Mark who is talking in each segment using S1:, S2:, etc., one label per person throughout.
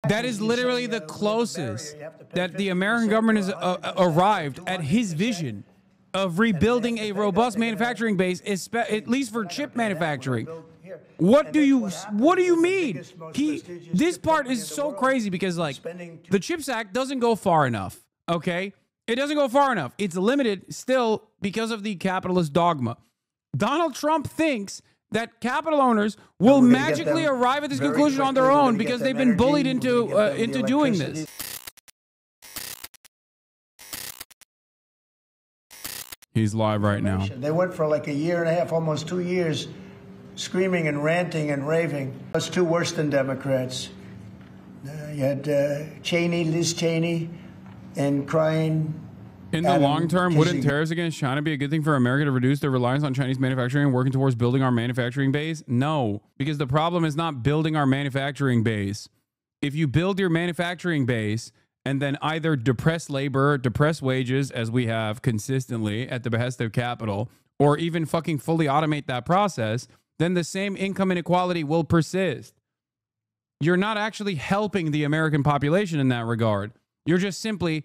S1: That is literally the closest that the American government has arrived at his vision of rebuilding a robust manufacturing base, at least for chip manufacturing. What do you mean? This part is so crazy because, like, the CHIPS Act doesn't go far enough, okay? It doesn't go far enough. It's limited still because of the capitalist dogma. Donald Trump thinks that capital owners will magically arrive at this conclusion on their own because they've been bullied into doing this. He's live right now.
S2: They went for like a year and a half, almost 2 years, screaming and ranting and raving. It's two worse than Democrats. You had Cheney, Liz Cheney, and crying.
S1: In the long term, wouldn't tariffs against China be a good thing for America to reduce their reliance on Chinese manufacturing and working towards building our manufacturing base? No, because the problem is not building our manufacturing base. If you build your manufacturing base and then either depress labor, depress wages, as we have consistently at the behest of capital, or even fucking fully automate that process, then the same income inequality will persist. You're not actually helping the American population in that regard. You're just simply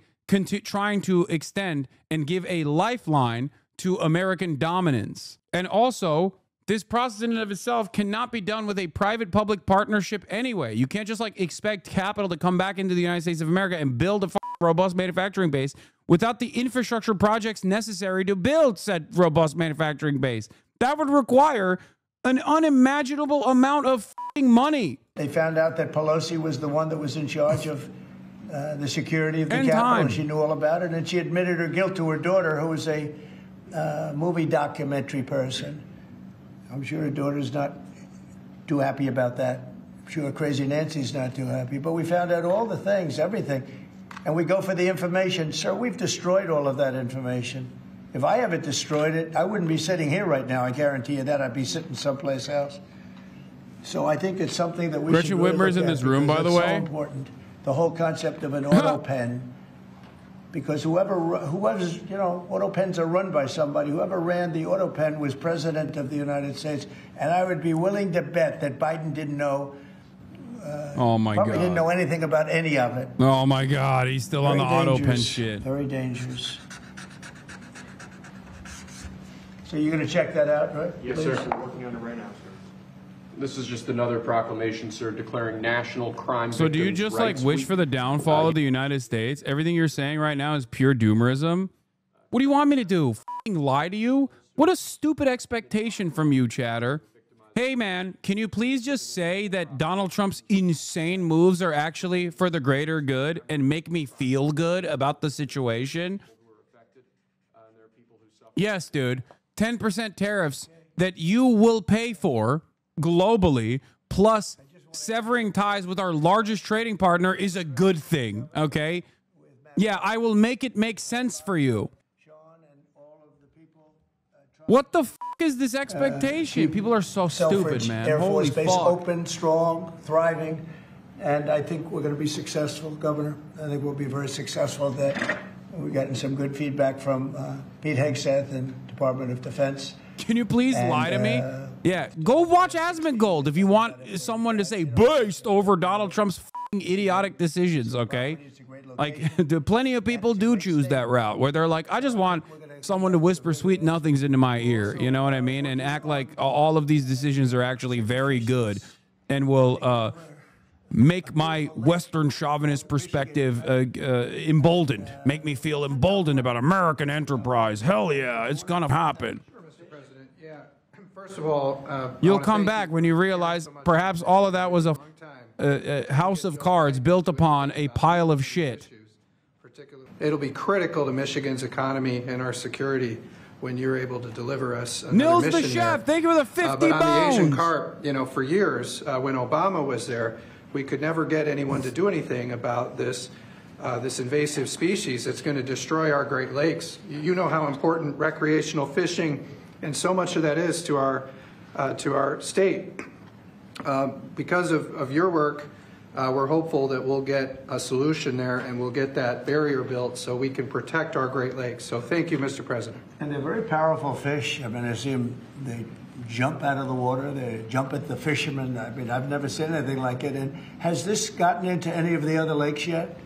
S1: trying to extend and give a lifeline to American dominance. And also, this process in and of itself cannot be done with a private-public partnership anyway. You can't just like expect capital to come back into the United States of America and build a robust manufacturing base without the infrastructure projects necessary to build said robust manufacturing base. That would require an unimaginable amount of money.
S2: They found out that Pelosi was the one that was in charge of the security of the Capitol. She knew all about it, and she admitted her guilt to her daughter, who was a movie documentary person. I'm sure her daughter's not too happy about that. I'm sure Crazy Nancy's not too happy. But we found out all the things, everything. And we go for the information. Sir, we've destroyed all of that information. If I haven't destroyed it, I wouldn't be sitting here right now. I guarantee you that. I'd be sitting someplace else. So I think it's something that we should
S1: Gretchen Whitmer's in this room, by the way.
S2: It's so important. The whole concept of an auto pen. Because whoever's, you know, auto pens are run by somebody. Whoever ran the auto pen was president of the United States. And I would be willing to bet that Biden didn't know.
S1: Oh, my God.
S2: Probably didn't know anything about any of it.
S1: Oh, my God. He's still on the auto pen shit.
S2: Very dangerous. So you're going to check that out, right?
S3: Yes, sir. We're working on it right now, sir. This is just another proclamation, sir, declaring national crime.
S1: So do you just like wish for the downfall of the United States? Everything you're saying right now is pure doomerism. What do you want me to do? F***ing lie to you? What a stupid expectation from you, chatter. Hey, man, can you please just say that Donald Trump's insane moves are actually for the greater good and make me feel good about the situation? Yes, dude. 10% tariffs that you will pay for globally, plus severing ties with our largest trading partner is a good thing, okay? Yeah, I will make it make sense for you. What the f*** is this expectation? People are so stupid, man.
S2: Air Force
S1: Holy
S2: Base
S1: fuck.
S2: open, strong, thriving, and I think we're going to be successful, Governor. I think we'll be very successful at that. We've gotten some good feedback from Pete Hegseth and Department of Defense.
S1: Can you please lie to me? Yeah, go watch Asmongold if you want someone to say based over Donald Trump's f***ing idiotic decisions, okay? Like, plenty of people do choose that route where they're like, I just want someone to whisper sweet nothings into my ear, you know what I mean? And act like all of these decisions are actually very good and will make my Western chauvinist perspective emboldened, make me feel emboldened about American enterprise. Hell yeah, it's gonna happen.
S4: First of all,
S1: you'll come back when you realize perhaps all of that was a house of cards built upon a pile of shit.
S4: It'll be critical to Michigan's economy and our security when you're able to deliver us another
S1: Nils
S4: mission
S1: the chef,
S4: there.
S1: thank you for the 50
S4: but on
S1: bones.
S4: the Asian carp, you know, for years when Obama was there, we could never get anyone to do anything about this invasive species that's going to destroy our Great Lakes. You know how important recreational fishing and so much of that is to our state. Because of your work, we're hopeful that we'll get a solution there and we'll get that barrier built so we can protect our Great Lakes. So thank you, Mr. President.
S2: And they're very powerful fish. I mean, I see them, they jump out of the water. They jump at the fishermen. I mean, I've never seen anything like it. And has this gotten into any of the other lakes yet?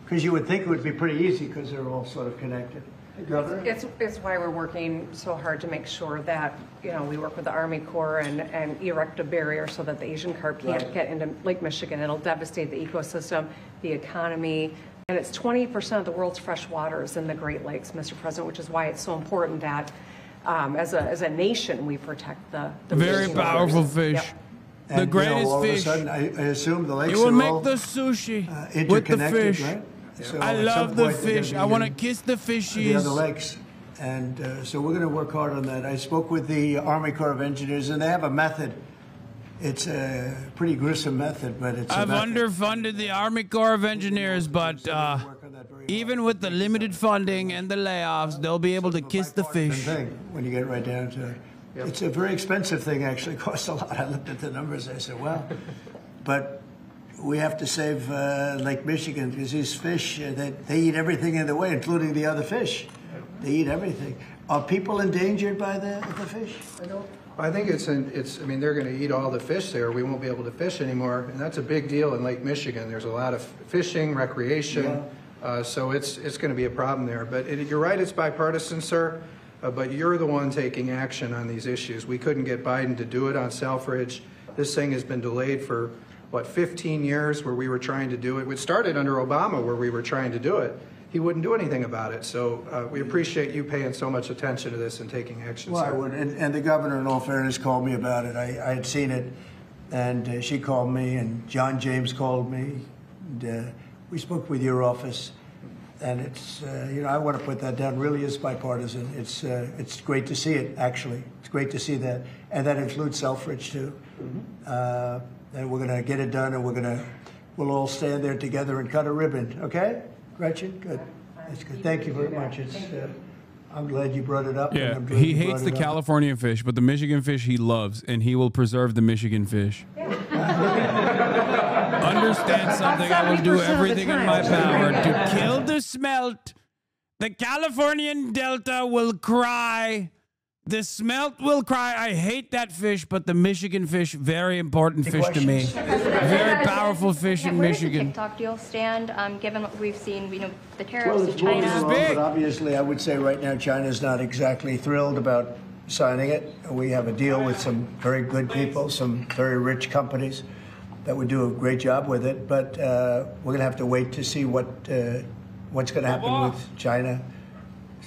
S2: Because you would think it would be pretty easy because they're all sort of connected. Governor?
S5: It's why we're working so hard to make sure that, we work with the Army Corps and erect a barrier so that the Asian carp can't get into Lake Michigan. It'll devastate the ecosystem, the economy, and it's 20% of the world's fresh waters in the Great Lakes, Mr. President, which is why it's so important that as a nation we protect the
S1: very powerful
S5: waters.
S1: fish.
S5: Yep.
S2: And,
S1: The greatest
S2: all
S1: fish.
S2: Of a sudden, I assume the lakes
S1: You will
S2: are
S1: make
S2: all
S1: the sushi with the
S2: interconnected,
S1: fish.
S2: right? So
S1: I
S2: at
S1: love
S2: some
S1: the
S2: point, they're
S1: fish.
S2: gonna
S1: I
S2: be
S1: want to
S2: in
S1: kiss the
S2: the other
S1: fishies.
S2: lakes. And so we're going to work hard on that. I spoke with the Army Corps of Engineers, and they have a method. It's a pretty gruesome method, but it's a
S1: I've
S2: method.
S1: underfunded the Army Corps of Engineers, but even with the limited funding and the layoffs, they'll be able to kiss the fish.
S2: Thing, when you get right down to it. Yep. It's a very expensive thing, actually. It costs a lot. I looked at the numbers. I said, well, but we have to save Lake Michigan because these fish, they eat everything in the way, including the other fish. They eat everything. Are people endangered by the fish?
S4: I think I mean, they're going to eat all the fish there. We won't be able to fish anymore, and that's a big deal in Lake Michigan. There's a lot of fishing, recreation, so it's going to be a problem there. But you're right, it's bipartisan, sir, but you're the one taking action on these issues. We couldn't get Biden to do it on Selfridge. This thing has been delayed for, 15 years where we were trying to do it. It started under Obama where we were trying to do it. He wouldn't do anything about it. So we appreciate you paying so much attention to this and taking action.
S2: Well,
S4: sir.
S2: I would. And the governor, in all fairness, called me about it. I had seen it, and she called me, and John James called me. And, we spoke with your office, and it's, I want to put that down. Really is bipartisan. It's great to see it, actually. It's great to see that. And that includes Selfridge, too. Mm-hmm. And we're going to get it done, and we'll all stand there together and cut a ribbon, okay? Gretchen, good. That's good. Thank you very much. I'm glad you brought it up.
S1: Yeah,
S2: and I'm glad
S1: he
S2: you
S1: hates
S2: brought
S1: the
S2: it up.
S1: Californian fish, but the Michigan fish he loves, and he will preserve the Michigan fish. Understand something, I will do everything in my power to kill the smelt. The Californian Delta will cry. The smelt will cry. I hate that fish, but the Michigan fish, very important fish to me. Very powerful fish in
S6: Where does the
S1: Michigan.
S6: TikTok deal stand, given what we've seen, the tariffs
S2: Well,
S6: to
S2: it's moving
S6: China?
S2: along,
S1: big.
S2: but obviously, I would say right now China's not exactly thrilled about signing it. We have a deal with some very good people, some very rich companies that would do a great job with it. But we're going to have to wait to see what's going to happen with China.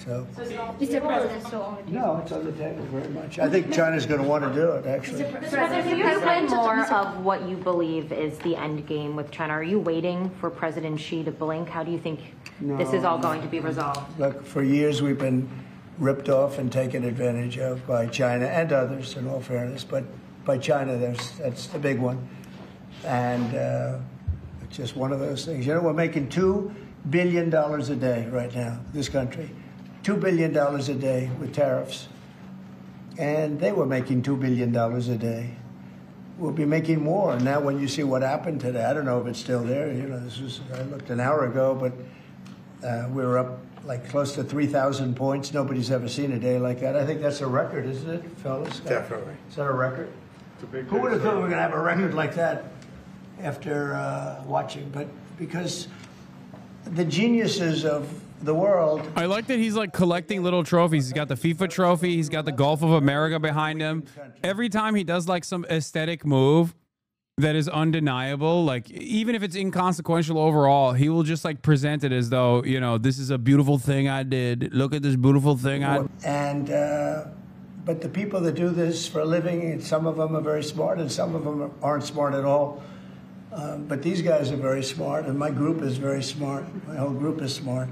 S2: So
S6: Mr. President, so
S2: no, it's on the table very much. I think China's going to want to do it, actually.
S6: President, you explain more of what you believe is the end game with China. Are you waiting for President Xi to blink? How do you think this is all going to be resolved?
S2: Look, for years we've been ripped off and taken advantage of by China and others, in all fairness. But by China, that's the big one. And it's just one of those things. We're making $2 billion a day right now, this country. $2 billion a day with tariffs. And they were making $2 billion a day. We'll be making more. And now when you see what happened today, I don't know if it's still there. I looked an hour ago, but we were up like close to 3,000 points. Nobody's ever seen a day like that. I think that's a record, isn't it, fellas?
S7: Definitely.
S2: Is that a record?
S7: It's a big
S2: Who would have thought we were going to have a record like that after watching? But because the geniuses of the world.
S1: I like that he's like collecting little trophies. He's got the FIFA trophy. He's got the Gulf of America behind him. Every time he does like some aesthetic move that is undeniable, like even if it's inconsequential overall, he will just like present it as though, this is a beautiful thing I did. Look at this beautiful thing I did.
S2: And but the people that do this for a living, some of them are very smart and some of them aren't smart at all. But these guys are very smart, and my group is very smart. My whole group is smart.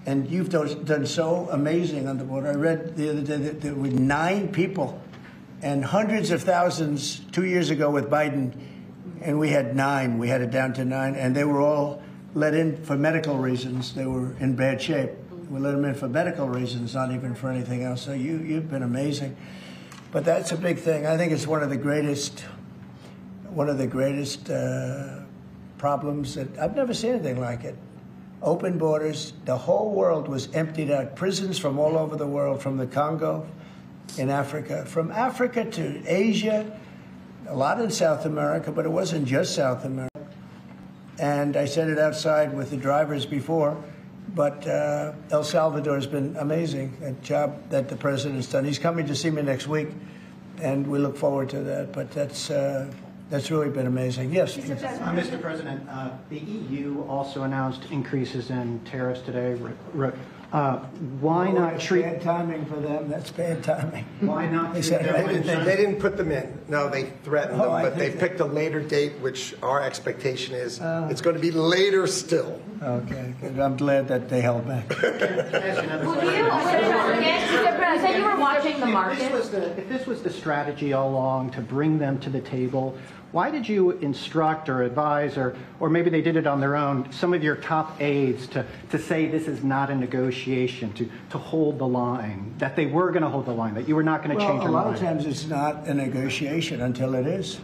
S2: And you've done so amazing on the border. I read the other day that there were 9 people and hundreds of thousands 2 years ago with Biden, and we had 9. We had it down to 9, and they were all let in for medical reasons. They were in bad shape. We let them in for medical reasons, not even for anything else. So you've been amazing. But that's a big thing. I think it's one of the greatest problems that I've never seen anything like it. Open borders, the whole world was emptied out. Prisons from all over the world, from the Congo in Africa. From Africa to Asia, a lot in South America, but it wasn't just South America. And I said it outside with the drivers before, but El Salvador has been amazing, a job that the president's done. He's coming to see me next week, and we look forward to that. But that's really been amazing. Yes.
S7: Mr. President, the EU also announced increases in tariffs today. Why not treat...
S2: Bad timing for them. That's bad timing.
S7: Why not?
S2: They
S8: didn't put them in. No, they threatened them, but they picked a later date, which our expectation is it's going to be later still.
S2: Okay. I'm glad that they held back.
S6: You said you were watching the market.
S7: If this was the strategy all along to bring them to the table, why did you instruct or advise, or maybe they did it on their own, some of your top aides to say this is not a negotiation, to hold the line, that they were going to hold the line, that you were not going to change your mind?
S2: A lot of times it's not a negotiation until it is,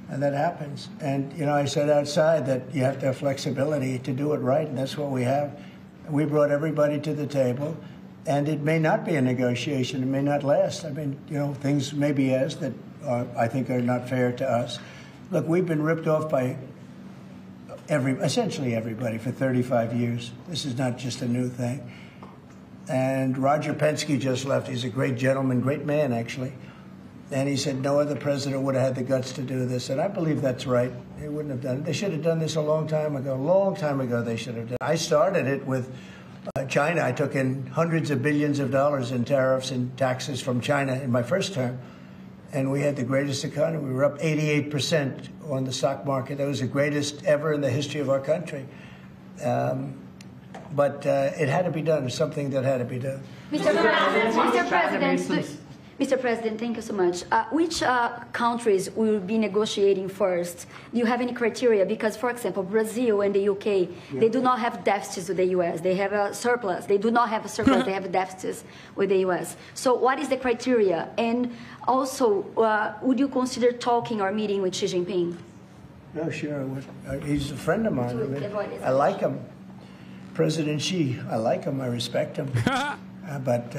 S2: and that happens. And, you know, I said outside that you have to have flexibility to do it right, and that's what we have. We brought everybody to the table, and it may not be a negotiation. It may not last. I mean, you know, things may be asked that I think are not fair to us. Look, we've been ripped off by essentially everybody for 35 years. This is not just a new thing. And Roger Penske just left. He's a great gentleman, great man, actually. And he said no other president would have had the guts to do this. And I believe that's right. They wouldn't have done it. They should have done this a long time ago. A long time ago they should have done it. I started it with China. I took in hundreds of billions of dollars in tariffs and taxes from China in my first term. And we had the greatest economy. We were up 88% on the stock market. That was the greatest ever in the history of our country. But it had to be done. It's something that had to be done.
S9: Mr. President, thank you so much. Which countries will be negotiating first? Do you have any criteria? Because, for example, Brazil and the UK, they do not have deficits with the U.S. They have a surplus. They do not have a surplus. They have deficits with the U.S. So what is the criteria? And also, would you consider talking or meeting with Xi Jinping?
S2: No, sure. He's a friend of mine. I like him. President Xi, I like him. I respect him. But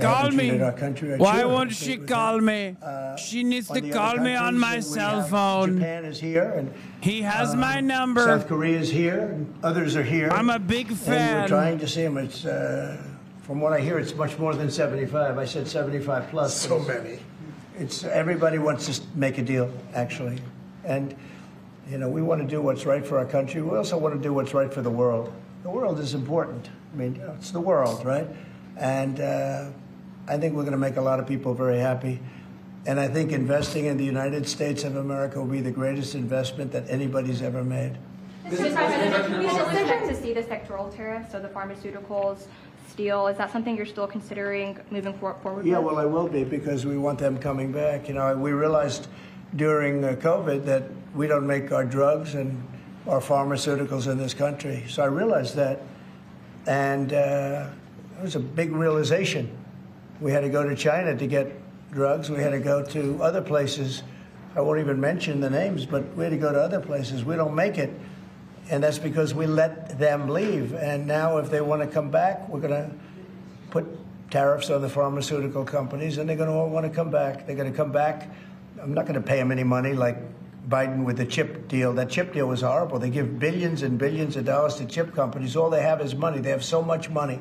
S1: call me.
S2: Our country.
S1: Why won't she call me? She needs to call me on my cell phone.
S2: Japan is here, and
S1: he has my number.
S2: South Korea is here, and others are here.
S1: I'm a big fan.
S2: And we're trying to see him. It's from what I hear, it's much more than 75. I said 75 plus.
S8: So many.
S2: It's everybody wants to make a deal, actually, and you know we want to do what's right for our country. We also want to do what's right for the world. The world is important. I mean, you know, it's the world, right? And I think we're going to make a lot of people very happy. And I think investing in the United States of America will be the greatest investment that anybody's ever made.
S10: Mr. President, we should expect to see the sectoral tariffs, so the pharmaceuticals, steel. Is that something you're still considering moving forward
S2: Yeah,
S10: with?
S2: well, I will be, because we want them coming back. You know, we realized during COVID that we don't make our drugs and our pharmaceuticals in this country. So I realized that. And it was a big realization. We had to go to China to get drugs. We had to go to other places. I won't even mention the names, but we had to go to other places. We don't make it. And that's because we let them leave. And now if they want to come back, we're going to put tariffs on the pharmaceutical companies, and they're going to all want to come back. They're going to come back. I'm not going to pay them any money like Biden with the chip deal. That chip deal was horrible. They give billions and billions of dollars to chip companies. All they have is money. They have so much money.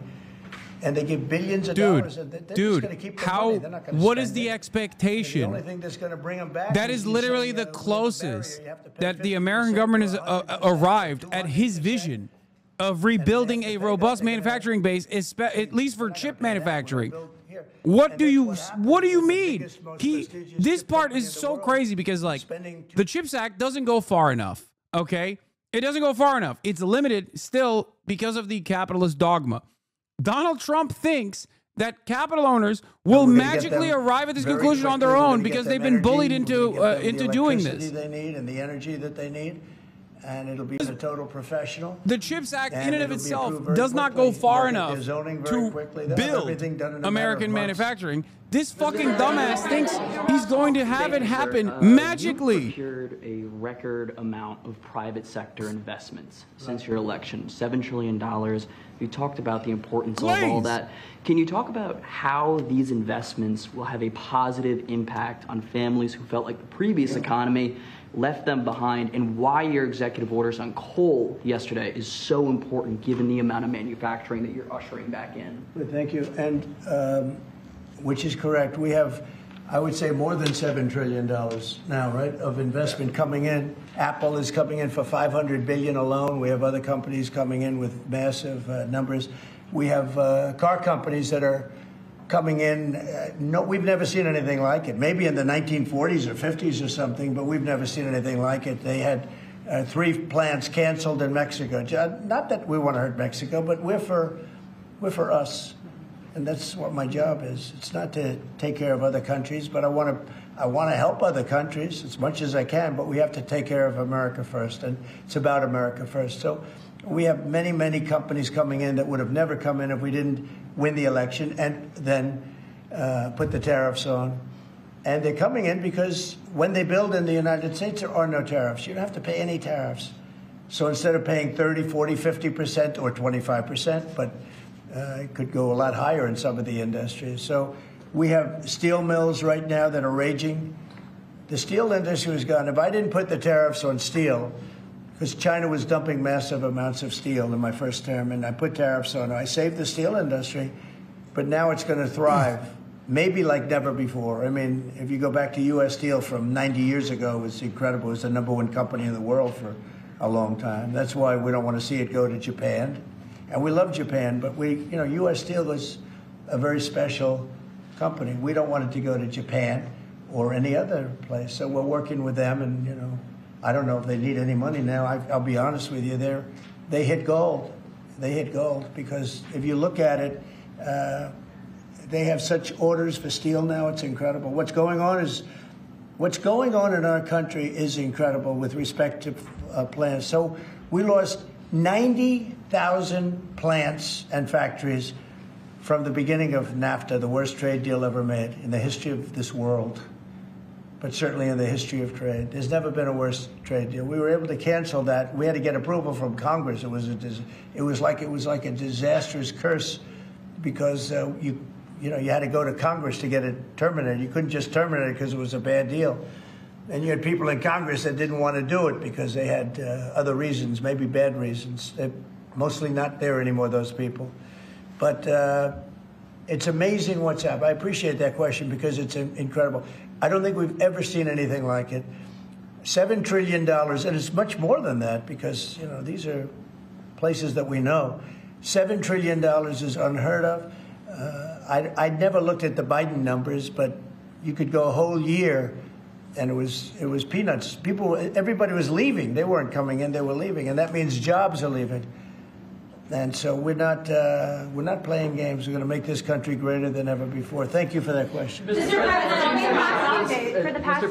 S2: And they give billions of dollars. And they're just going to keep the money. They're not going to
S1: what is
S2: spend
S1: the
S2: it.
S1: expectation?
S2: And the only thing that's going to bring them back
S1: that is literally the closest that the American government has arrived at his vision of rebuilding a robust manufacturing base, at least for chip manufacturing. What do you mean? This part is so crazy because, like, the CHIPS Act doesn't go far enough, okay? It doesn't go far enough. It's limited still because of the capitalist dogma. Donald Trump thinks that capital owners will magically arrive at this conclusion on their own because they've been bullied into doing this.
S2: They need and the energy that they need, and it'll be a total professional.
S1: The CHIPS Act in and of itself does not go far enough to build American manufacturing. This fucking dumbass thinks he's going to have it happen magically.
S11: You procured a record amount of private sector investments since your election, $7 trillion. You talked about the importance of all that. Can you talk about how these investments will have a positive impact on families who felt like the previous economy left them behind, and why your executive orders on coal yesterday is so important given the amount of manufacturing that you're ushering back in?
S2: Thank you. And which is correct. We have, I would say, more than $7 trillion now, right, of investment coming in. Apple is coming in for $500 billion alone. We have other companies coming in with massive numbers. We have car companies that are coming in. No, we've never seen anything like it. Maybe in the 1940s or 50s or something, but we've never seen anything like it. They had 3 plants canceled in Mexico. Not that we want to hurt Mexico, but we're for us. And that's what my job is. It's not to take care of other countries, but I want to help other countries as much as I can, but we have to take care of America first, and it's about America first. So we have many, many companies coming in that would have never come in if we didn't win the election and then put the tariffs on. And they're coming in because when they build in the United States, there are no tariffs. You don't have to pay any tariffs. So instead of paying 30, 40, 50% or 25%, but it could go a lot higher in some of the industries. So we have steel mills right now that are raging. The steel industry was gone. If I didn't put the tariffs on steel, because China was dumping massive amounts of steel in my first term, and I put tariffs on it, I saved the steel industry, but now it's going to thrive, maybe like never before. I mean, if you go back to U.S. Steel from 90 years ago, it was incredible. It was the #1 company in the world for a long time. That's why we don't want to see it go to Japan. And we love Japan, but U.S. Steel was a very special company. We don't want it to go to Japan or any other place. So we're working with them, and I don't know if they need any money now. I'll be honest with you, they hit gold. They hit gold because if you look at it, they have such orders for steel now. It's incredible. What's going on in our country is incredible with respect to plants. So we lost 90,000 plants and factories from the beginning of NAFTA, the worst trade deal ever made in the history of this world, but certainly in the history of trade. There's never been a worse trade deal. We were able to cancel that. We had to get approval from Congress. It was like a disastrous curse because you had to go to Congress to get it terminated. You couldn't just terminate it because it was a bad deal. And you had people in Congress that didn't want to do it because they had other reasons, maybe bad reasons. They're mostly not there anymore, those people. But it's amazing what's happened. I appreciate that question because it's incredible. I don't think we've ever seen anything like it. $7 trillion, and it's much more than that because, these are places that we know. $7 trillion is unheard of. I never looked at the Biden numbers, but you could go a whole year and it was peanuts. Everybody was leaving. They weren't coming in, they were leaving. And that means jobs are leaving. And so we're not playing games. We're going to make this country greater than ever before. Thank you for that question.
S11: Mr.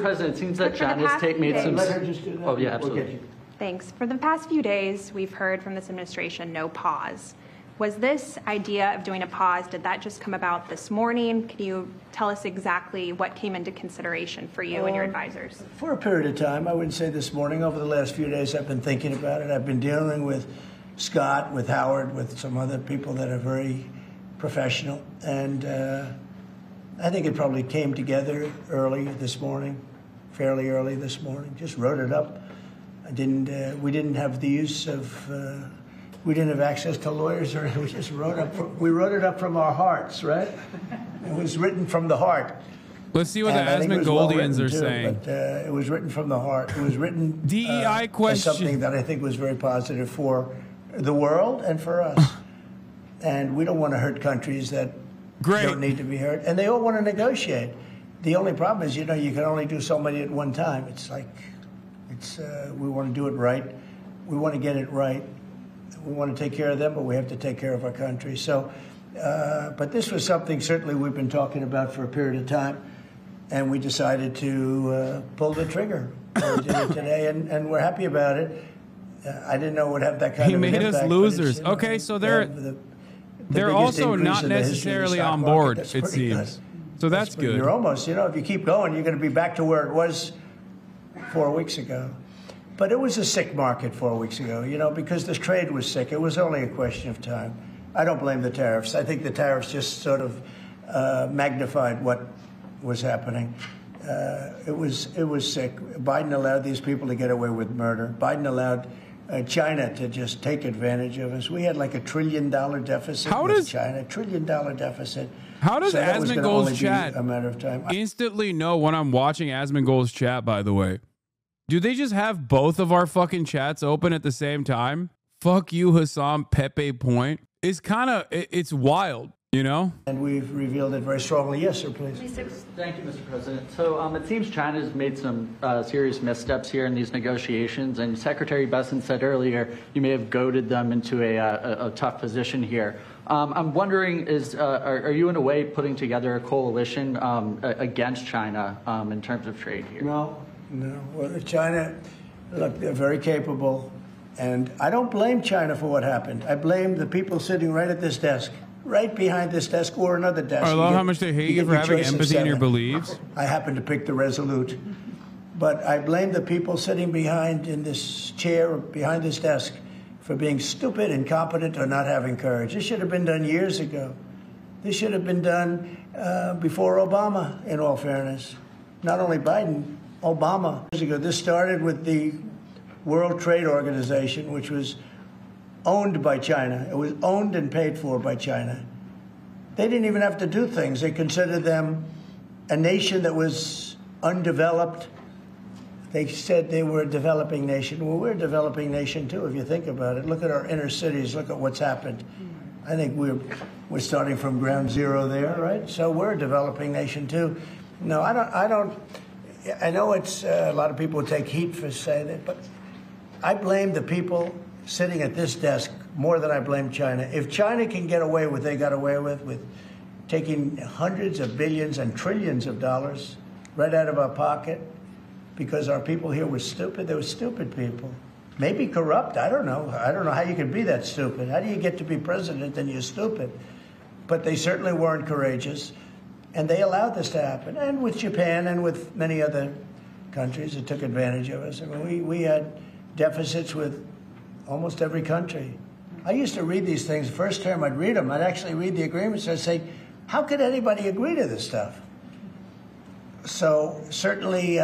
S11: President, it seems that China's made some...
S2: Let her just do that.
S11: Oh, yeah, absolutely.
S10: Thanks. For the past few days, we've heard from this administration, no pause. Was this idea of doing a pause, did that just come about this morning? Can you tell us exactly what came into consideration for you and your advisors?
S2: For a period of time, I wouldn't say this morning. Over the last few days, I've been thinking about it. I've been dealing with Scott, with Howard, with some other people that are very professional. And I think it probably came together early this morning, fairly early this morning. Just wrote it up. We didn't have the use of, we didn't have access to lawyers, or we just wrote it up from our hearts, right? It was written from the heart.
S1: Let's see what the Asmongoldиans are saying.
S2: But it was written from the heart. It was written
S1: DEI question.
S2: As something that I think was very positive for the world and for us. And we don't want to hurt countries that don't need to be hurt. And they all want to negotiate. The only problem is, you can only do so many at one time. It's like, we want to do it right. We want to get it right. We want to take care of them, but we have to take care of our country. So, but this was something certainly we've been talking about for a period of time, and we decided to pull the trigger. We did it today, and we're happy about it. I didn't know it would have that kind of impact.
S1: He made us losers. Okay, so they're also not necessarily on board, it seems. So that's good.
S2: You're almost, if you keep going, you're going to be back to where it was 4 weeks ago. But it was a sick market 4 weeks ago, because this trade was sick. It was only a question of time. I don't blame the tariffs. I think the tariffs just sort of magnified what was happening. It was sick. Biden allowed these people to get away with murder. Biden allowed China to just take advantage of us. We had like $1 trillion deficit with China, $1 trillion deficit.
S1: How does
S2: so
S1: Asmongold's chat
S2: a matter of time?
S1: Instantly know when I'm watching Asmongold's chat, by the way? Do they just have both of our fucking chats open at the same time? Fuck you, Hassan Pepe Point. It's kind of, it's wild, you know?
S2: And we've revealed it very strongly. Yes, sir, please.
S12: Thank you, Mr. President. So it seems China's made some serious missteps here in these negotiations, and Secretary Bessent said earlier you may have goaded them into a tough position here. I'm wondering, are you in a way putting together a coalition against China in terms of trade here?
S2: No. Well, China, look, they're very capable, and I don't blame China for what happened. I blame the people sitting right at this desk, right behind this desk or another desk.
S1: I love how much they hate you for having empathy in your beliefs.
S2: I happen to pick the Resolute, but I blame the people sitting behind in this chair, behind this desk, for being stupid, incompetent, or not having courage. This should have been done years ago. This should have been done before Obama, in all fairness. Not only Biden, Obama. Years ago, this started with the World Trade Organization, which was owned by China. It was owned and paid for by China. They didn't even have to do things. They considered them a nation that was undeveloped. They said they were a developing nation. Well, we're a developing nation, too, if you think about it. Look at our inner cities. Look at what's happened. I think we're starting from ground zero there, right? So we're a developing nation, too. No, I know it's a lot of people take heat for saying that, but I blame the people sitting at this desk more than I blame China. If China can get away with what they got away with taking hundreds of billions and trillions of dollars right out of our pocket, because our people here were stupid. They were stupid people. Maybe corrupt. I don't know. I don't know how you could be that stupid. How do you get to be president and you're stupid? But they certainly weren't courageous. And they allowed this to happen. And with Japan and with many other countries that took advantage of us. I mean, we had deficits with almost every country. I used to read these things. First term, I'd read them. I'd actually read the agreements. I'd say, how could anybody agree to this stuff? So certainly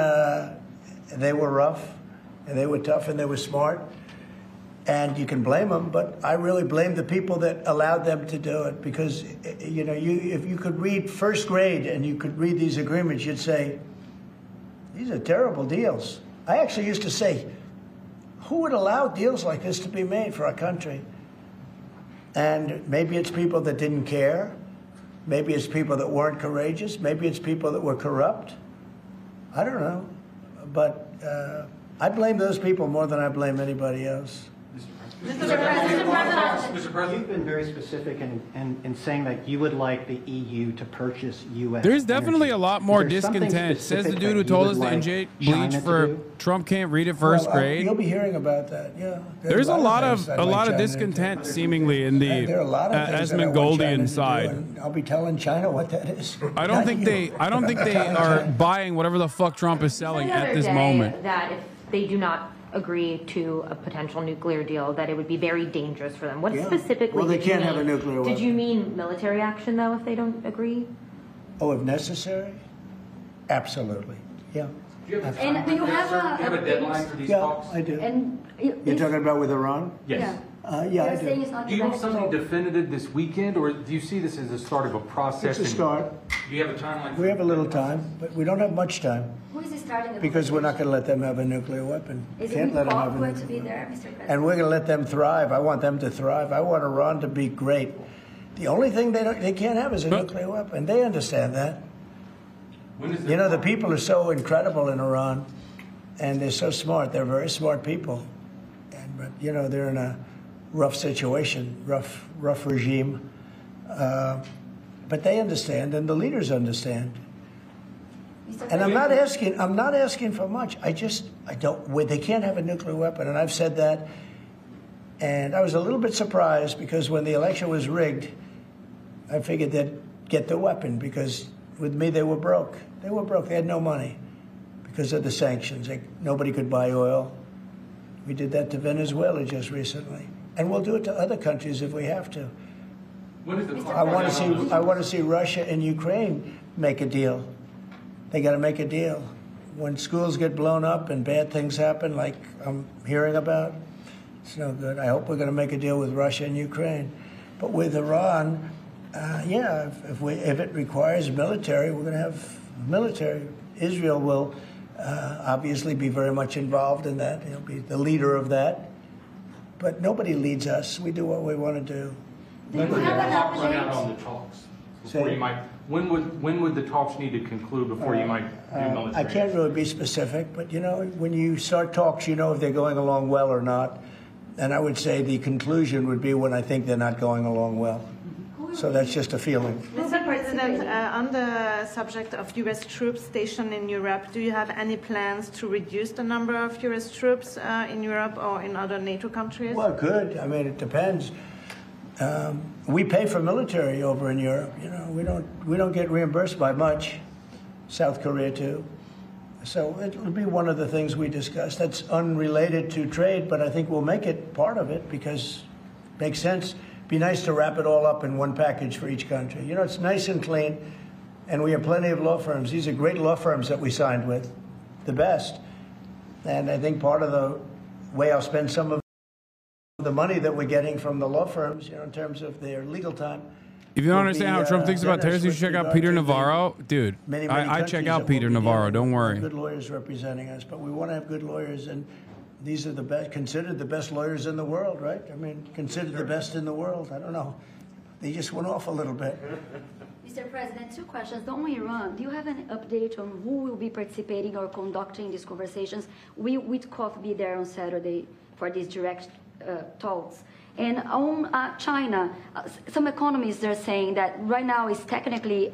S2: they were rough, and they were tough, and they were smart. And you can blame them, but I really blame the people that allowed them to do it, because you know, if you could read first grade and you could read these agreements, you'd say, these are terrible deals. I actually used to say, who would allow deals like this to be made for our country? And maybe it's people that didn't care. Maybe it's people that weren't courageous. Maybe it's people that were corrupt. I don't know. But I blame those people more than I blame anybody else.
S7: Mr. President, you've been very specific in saying that you would like the EU to purchase U.S.
S1: There's definitely
S7: energy.
S1: a lot more discontent. Says the dude who told us to inject bleach for Trump can't read at first grade.
S2: You'll be hearing about that. Yeah.
S1: There's a lot of discontent seemingly in the Asmongoldian side.
S2: I'll be telling China what that is.
S1: I don't think they are buying whatever the fuck Trump is selling at this moment.
S6: That if they do not agree to a potential nuclear deal, that it would be very dangerous for them. What specifically?
S2: Well, they can't have a nuclear weapon.
S6: Did you mean military action, though, if they don't agree?
S2: Oh, if necessary? Absolutely. Yeah.
S9: And do you have a
S13: deadline for these talks?
S2: Yeah, I do.
S9: And
S2: You're talking about with Iran?
S13: Yes.
S2: Yeah, I do.
S13: Do you want something definitive this weekend, or do you see this as the start of a process?
S2: It's a start.
S13: Do you have a timeline?
S2: We have a little time, but we don't have much time.
S9: Who is starting the
S2: Because we're not going to let them have a nuclear weapon.
S9: Can't let them have a nuclear to be there, Mr. President?
S2: And we're going to let them thrive. I want them to thrive. I want Iran to be great. The only thing they can't have is a nuclear weapon. They understand that. You know, the people are so incredible in Iran, and they're so smart. They're very smart people. But, you know, they're in a rough situation, rough regime. But they understand, and the leaders understand. And I'm not asking for much. They can't have a nuclear weapon, and I've said that. And I was a little bit surprised because when the election was rigged, I figured they'd get the weapon because with me they were broke. They were broke. They had no money because of the sanctions. Nobody could buy oil. We did that to Venezuela just recently. And we'll do it to other countries if we have to. I want to see Russia and Ukraine make a deal. They got to make a deal. When schools get blown up and bad things happen, like I'm hearing about, it's no good. I hope we're going to make a deal with Russia and Ukraine. But with Iran, if it requires military, we're going to have military. Israel will obviously be very much involved in that. He'll be the leader of that. But nobody leads us. We do what we want to do.
S13: When would the clock run out on the talks? When would the talks need to conclude before you might do military?
S2: I can't really be specific, but when you start talks, you know if they're going along well or not. And I would say the conclusion would be when I think they're not going along well. So that's just a feeling.
S14: Mr. President, on the subject of U.S. troops stationed in Europe, do you have any plans to reduce the number of U.S. troops in Europe or in other NATO countries?
S2: Well, good. I mean, it depends. We pay for military over in Europe. We don't get reimbursed by much. South Korea too. So it'll be one of the things we discuss. That's unrelated to trade, but I think we'll make it part of it because it makes sense. Be nice to wrap it all up in one package for each country. It's nice and clean, and we have plenty of law firms. These are great law firms that we signed with, the best. And I think part of the way I'll spend some of the money that we're getting from the law firms, in terms of their legal time.
S1: If you don't understand how Trump thinks about tariffs, you should check out Peter Navarro. Dude, I check out Peter Navarro. Don't worry.
S2: Good lawyers representing us, but we want to have good lawyers, and these are the best, considered the best lawyers in the world, right? I mean, considered the best in the world. I don't know. They just went off a little bit.
S9: Mr. President, 2 questions. On Iran, do you have an update on who will be participating or conducting these conversations? Will Witkoff be there on Saturday for these direct talks? And on China, some economists are saying that right now is technically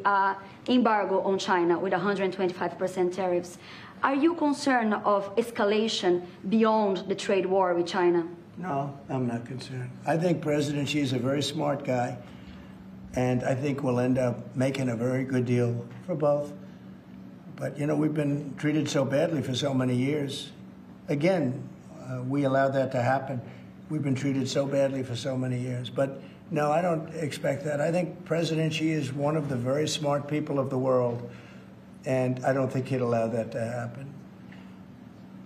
S9: embargo on China with 125% tariffs. Are you concerned of escalation beyond the trade war with China?
S2: No, I'm not concerned. I think President Xi is a very smart guy, and I think we'll end up making a very good deal for both. But, we've been treated so badly for so many years. Again, we allowed that to happen. We've been treated so badly for so many years. But, no, I don't expect that. I think President Xi is one of the very smart people of the world, and I don't think he'd allow that to happen.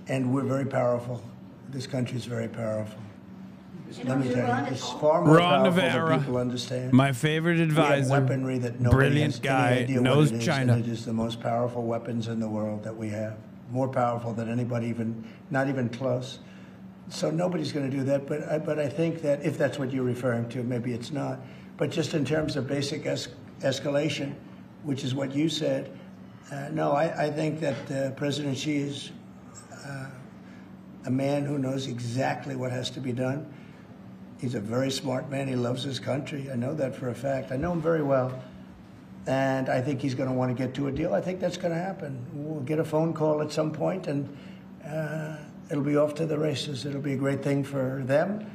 S2: And we're very powerful. This country is very powerful. Let me tell you, it's far more powerful than people understand.
S1: My favorite advisor,
S2: we have weaponry that nobody
S1: brilliant
S2: has
S1: guy,
S2: any idea
S1: knows
S2: what it is,
S1: China.
S2: and it is the most powerful weapons in the world that we have. More powerful than anybody, not even close. So nobody's going to do that. But I think that if that's what you're referring to, maybe it's not. But just in terms of basic escalation, which is what you said, no, I think that President Xi is a man who knows exactly what has to be done. He's a very smart man. He loves his country. I know that for a fact. I know him very well. And I think he's going to want to get to a deal. I think that's going to happen. We'll get a phone call at some point, and it'll be off to the races. It'll be a great thing for them.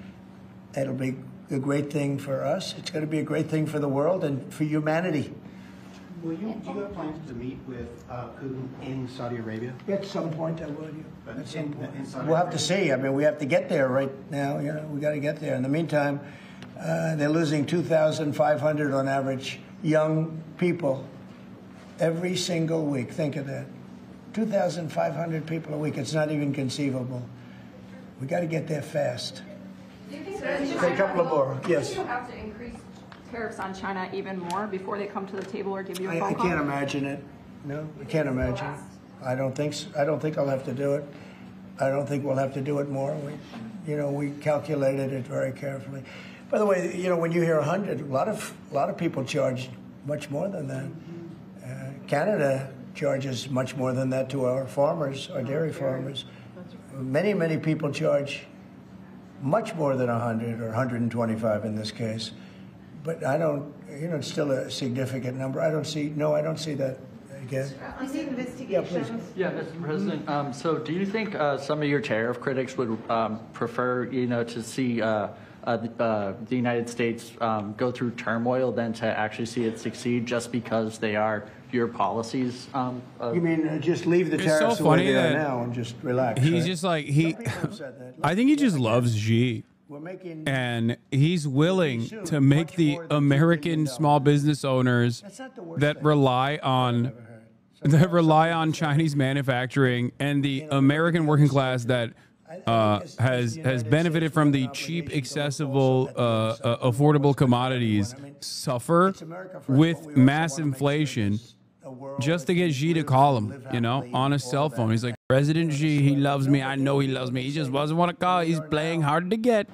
S2: It'll be a great thing for us. It's going to be a great thing for the world and for humanity.
S7: Do you have plans to meet with Putin in Saudi Arabia?
S2: At some point, I will. At some point. We'll have to see. I mean, we have to get there right now. We got to get there. In the meantime, they're losing 2,500 on average young people every single week. Think of that. 2,500 people a week. It's not even conceivable. We got to get there fast.
S10: Do you think
S2: a couple of more. Yes.
S10: Do you have to increase tariffs on China even more before they come to the table or give you a phone
S2: I
S10: call?
S2: can't imagine it. No, I can't imagine. I don't think so. I don't think I'll have to do it. I don't think we'll have to do it more. We calculated it very carefully. By the way, when you hear 100, a lot of people charge much more than that. Canada charges much more than that to our farmers, our dairy farmers. Many people charge much more than 100 or 125 in this case. But I don't, it's still a significant number. I don't see that again.
S14: On the investigations.
S12: Yeah, Mr. President. So do you think some of your tariff critics would prefer, to see the United States go through turmoil than to actually see it succeed just because they are your policies?
S2: You mean just leave the tariffs the way they are now and just relax?
S1: He's
S2: right?
S1: just like, I think he just loves Xi. And he's willing to make the American small business owners that rely on Chinese manufacturing and the American working class that has benefited from the cheap, accessible, affordable commodities suffer with mass inflation just to get Xi to call him, you know, on his cell phone. He's like, President Xi, he loves me. I know he loves me. He just doesn't want to call. He's playing hard to get.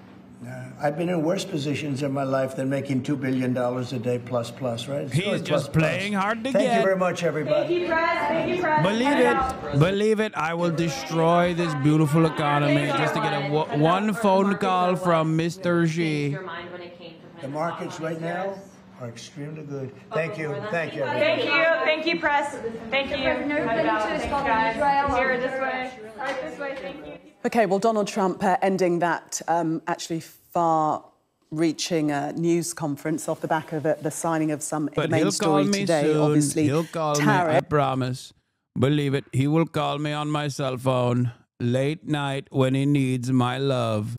S2: I've been in worse positions in my life than making $2 billion a day plus, right?
S1: He's just playing hard to get.
S2: Thank you very much, everybody.
S10: Thank you, Press. Thank you, Press.
S1: Believe it. I will destroy this beautiful economy just to get one phone call from Mr. Xi.
S2: The markets right now are extremely good. Thank you. Thank you, everybody.
S10: Thank you. Thank you, Press. Thank you. Thanks, guys. Here, this way. Right this way. Thank you.
S15: OK, well, Donald Trump ending that actually far-reaching news conference off the back of the signing of some of the main story today.
S1: Soon.
S15: Obviously,
S1: he'll call me, I promise. Believe it, he will call me on my cell phone late night when he needs my love.